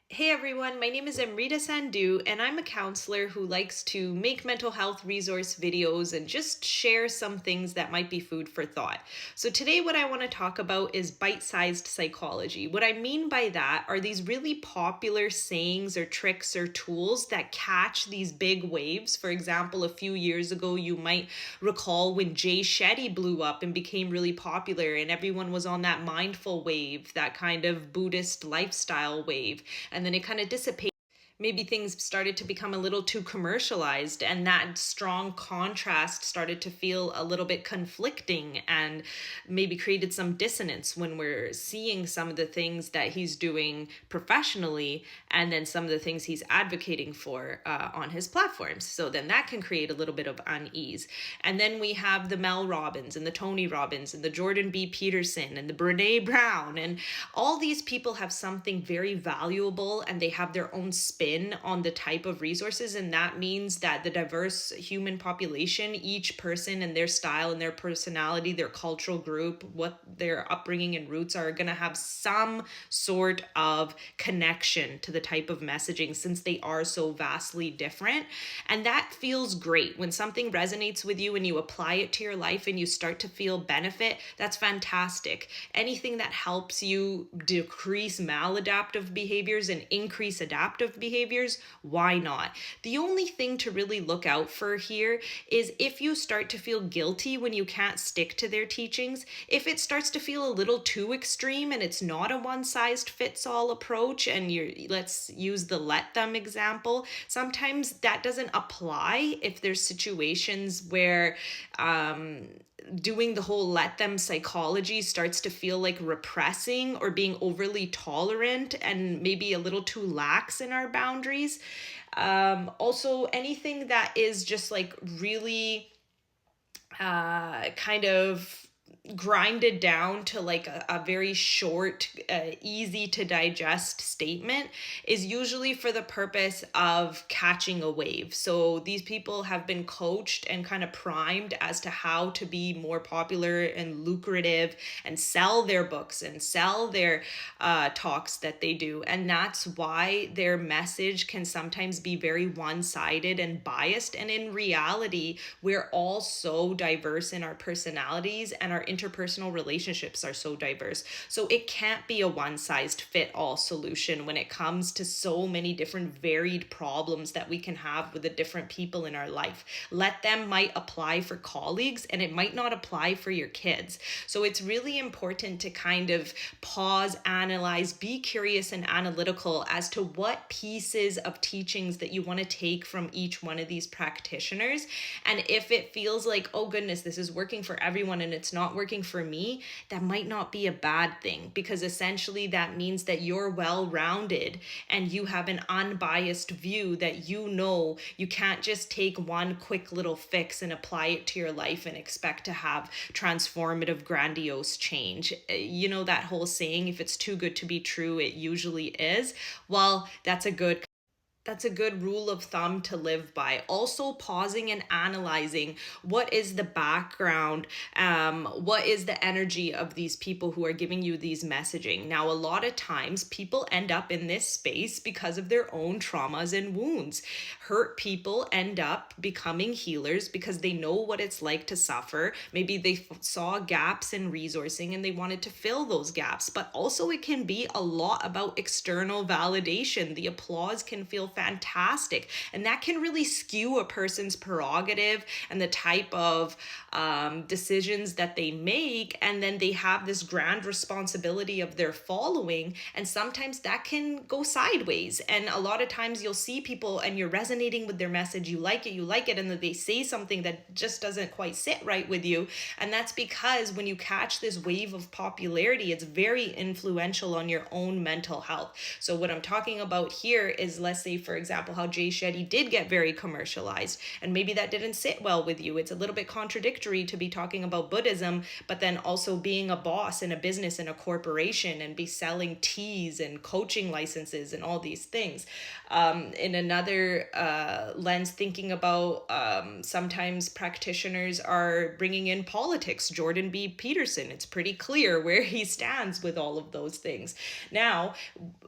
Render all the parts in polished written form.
Hey everyone, my name is Amrita Sandhu, and I'm a counselor who likes to make mental health resource videos and just share some things that might be food for thought. So, today, what I want to talk about is bite sized psychology. What I mean by that are these really popular sayings or tricks or tools that catch these big waves. For example, a few years ago, you might recall when Jay Shetty blew up and became really popular, and everyone was on that mindful wave, that kind of Buddhist lifestyle wave. And then it kind of dissipated. Maybe things started to become a little too commercialized, and that strong contrast started to feel a little bit conflicting and maybe created some dissonance when we're seeing some of the things that he's doing professionally and then some of the things he's advocating for on his platforms. So then that can create a little bit of unease. And then we have the Mel Robbins and the Tony Robbins and the Jordan B. Peterson and the Brene Brown, and all these people have something very valuable and they have their own spin on the type of resources. And that means that the diverse human population, each person and their style and their personality, their cultural group, what their upbringing and roots are going to have some sort of connection to the type of messaging, since they are so vastly different. And that feels great when something resonates with you and you apply it to your life and you start to feel benefit. That's fantastic. Anything that helps you decrease maladaptive behaviors and increase adaptive behaviors, why not? The only thing to really look out for here is if you start to feel guilty when you can't stick to their teachings, if it starts to feel a little too extreme and it's not a one-size-fits-all approach, and let's use the let them example, sometimes that doesn't apply if there's situations where doing the whole let them psychology starts to feel like repressing or being overly tolerant and maybe a little too lax in our boundaries. Also, anything that is just like really kind of grinded down to like a very short, easy to digest statement is usually for the purpose of catching a wave. So these people have been coached and kind of primed as to how to be more popular and lucrative and sell their books and sell their talks that they do. And that's why their message can sometimes be very one-sided and biased. And in reality, we're all so diverse in our personalities, and our interpersonal relationships are so diverse. So it can't be a one-size-fit-all solution when it comes to so many different varied problems that we can have with the different people in our life. Let them might apply for colleagues and it might not apply for your kids. So it's really important to kind of pause, analyze, be curious and analytical as to what pieces of teachings that you want to take from each one of these practitioners. And if it feels like, oh goodness, this is working for everyone and it's not working for me, that might not be a bad thing, because essentially that means that you're well-rounded and you have an unbiased view, that you can't just take one quick little fix and apply it to your life and expect to have transformative, grandiose change. You know that whole saying, if it's too good to be true, it usually is. Well, that's a good rule of thumb to live by. Also, pausing and analyzing what is the background, what is the energy of these people who are giving you these messaging. Now, a lot of times people end up in this space because of their own traumas and wounds. Hurt people end up becoming healers because they know what it's like to suffer. Maybe they saw gaps in resourcing and they wanted to fill those gaps. But also, it can be a lot about external validation. The applause can feel fantastic, and that can really skew a person's prerogative and the type of decisions that they make. And then they have this grand responsibility of their following, and sometimes that can go sideways. And a lot of times you'll see people and you're resonating with their message, you like it, and then they say something that just doesn't quite sit right with you. And that's because when you catch this wave of popularity, it's very influential on your own mental health. So what I'm talking about here is, let's say for example, how Jay Shetty did get very commercialized, and maybe that didn't sit well with you. It's a little bit contradictory to be talking about Buddhism, but then also being a boss in a business, in a corporation, and be selling teas and coaching licenses and all these things. In another lens, thinking about sometimes practitioners are bringing in politics. Jordan B. Peterson, it's pretty clear where he stands with all of those things. Now,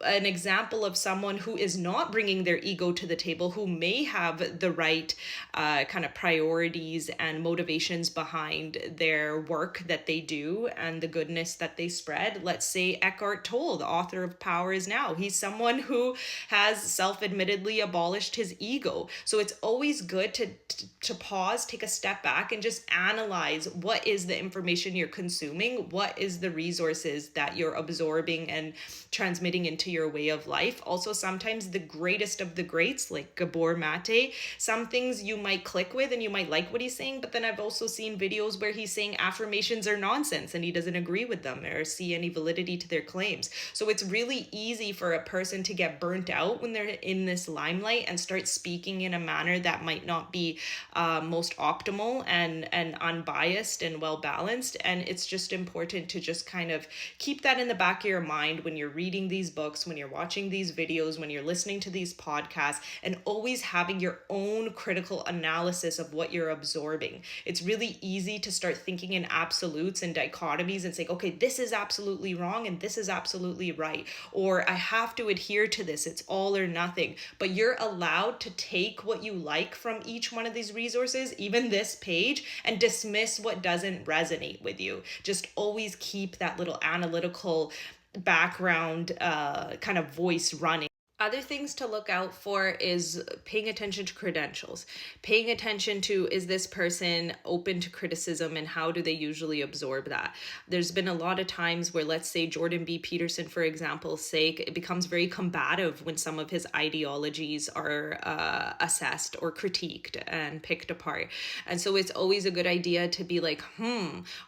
an example of someone who is not bringing their ego to the table, who may have the right kind of priorities and motivations behind their work that they do and the goodness that they spread. Let's say Eckhart Tolle, the author of Power Is Now. He's someone who has self-admittedly abolished his ego. So it's always good to pause, take a step back, and just analyze what is the information you're consuming, what is the resources that you're absorbing and transmitting into your way of life. Also, sometimes the greatest of the greats, like Gabor Mate, some things you might click with and you might like what he's saying, but then I've also seen videos where he's saying affirmations are nonsense and he doesn't agree with them or see any validity to their claims. So it's really easy for a person to get burnt out when they're in this limelight and start speaking in a manner that might not be most optimal and unbiased and well balanced. And it's just important to just kind of keep that in the back of your mind when you're reading these books, when you're watching these videos, when you're listening to these podcasts, and always having your own critical analysis of what you're absorbing. It's really easy to start thinking in absolutes and dichotomies and say, okay, this is absolutely wrong and this is absolutely right, or I have to adhere to this, it's all or nothing. But you're allowed to take what you like from each one of these resources, even this page, and dismiss what doesn't resonate with you. Just always keep that little analytical background kind of voice running. Other things to look out for is paying attention to credentials, paying attention to, is this person open to criticism and how do they usually absorb that? There's been a lot of times where, let's say Jordan B. Peterson, for example's sake, it becomes very combative when some of his ideologies are assessed or critiqued and picked apart. And so it's always a good idea to be like,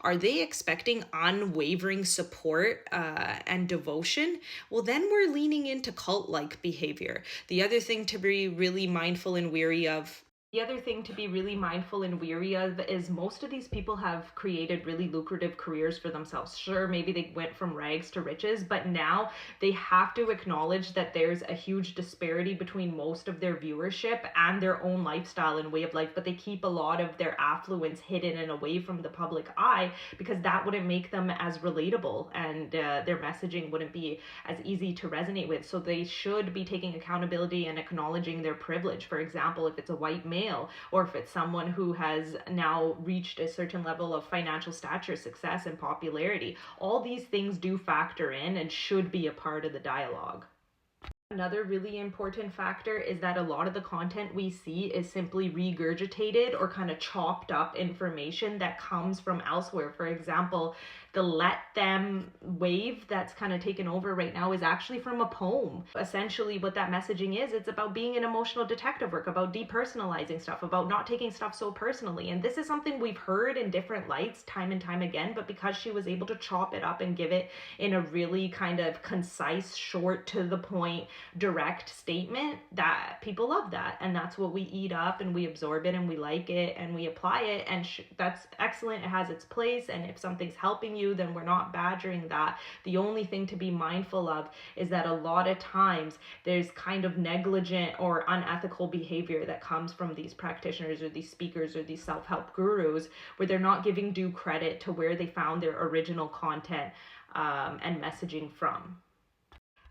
are they expecting unwavering support and devotion? Well, then we're leaning into cult-like behavior. The other thing to be really mindful and weary of is most of these people have created really lucrative careers for themselves. Sure, maybe they went from rags to riches, but now they have to acknowledge that there's a huge disparity between most of their viewership and their own lifestyle and way of life, but they keep a lot of their affluence hidden and away from the public eye because that wouldn't make them as relatable and their messaging wouldn't be as easy to resonate with. So they should be taking accountability and acknowledging their privilege. For example, if it's a white male, or if it's someone who has now reached a certain level of financial stature, success, and popularity. All these things do factor in and should be a part of the dialogue. Another really important factor is that a lot of the content we see is simply regurgitated or kind of chopped up information that comes from elsewhere. For example, the let them wave that's kind of taken over right now is actually from a poem. Essentially what that messaging is, it's about being an emotional detective work, about depersonalizing stuff, about not taking stuff so personally. And this is something we've heard in different lights time and time again, but because she was able to chop it up and give it in a really kind of concise, short, to the point, direct statement, that people love that. And that's what we eat up, and we absorb it, and we like it, and we apply it, and that's excellent. It has its place, and if something's helping you, then we're not badgering that. The only thing to be mindful of is that a lot of times there's kind of negligent or unethical behavior that comes from these practitioners or these speakers or these self-help gurus, where they're not giving due credit to where they found their original content and messaging from.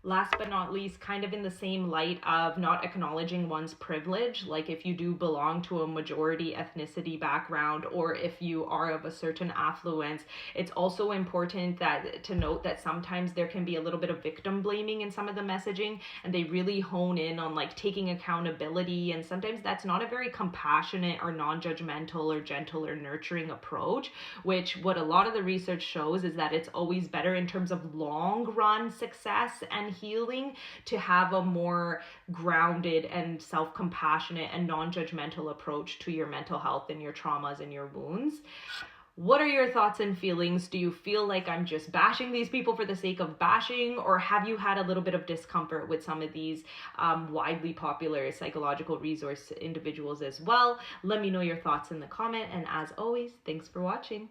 Last but not least, kind of in the same light of not acknowledging one's privilege, like if you do belong to a majority ethnicity background or if you are of a certain affluence, it's also important to note that sometimes there can be a little bit of victim blaming in some of the messaging, and they really hone in on like taking accountability, and sometimes that's not a very compassionate or non-judgmental or gentle or nurturing approach, which what a lot of the research shows is that it's always better in terms of long run success and healing to have a more grounded and self-compassionate and non-judgmental approach to your mental health and your traumas and your wounds. What are your thoughts and feelings? Do you feel like I'm just bashing these people for the sake of bashing, or have you had a little bit of discomfort with some of these widely popular psychological resource individuals as well? Let me know your thoughts in the comment, and as always, thanks for watching.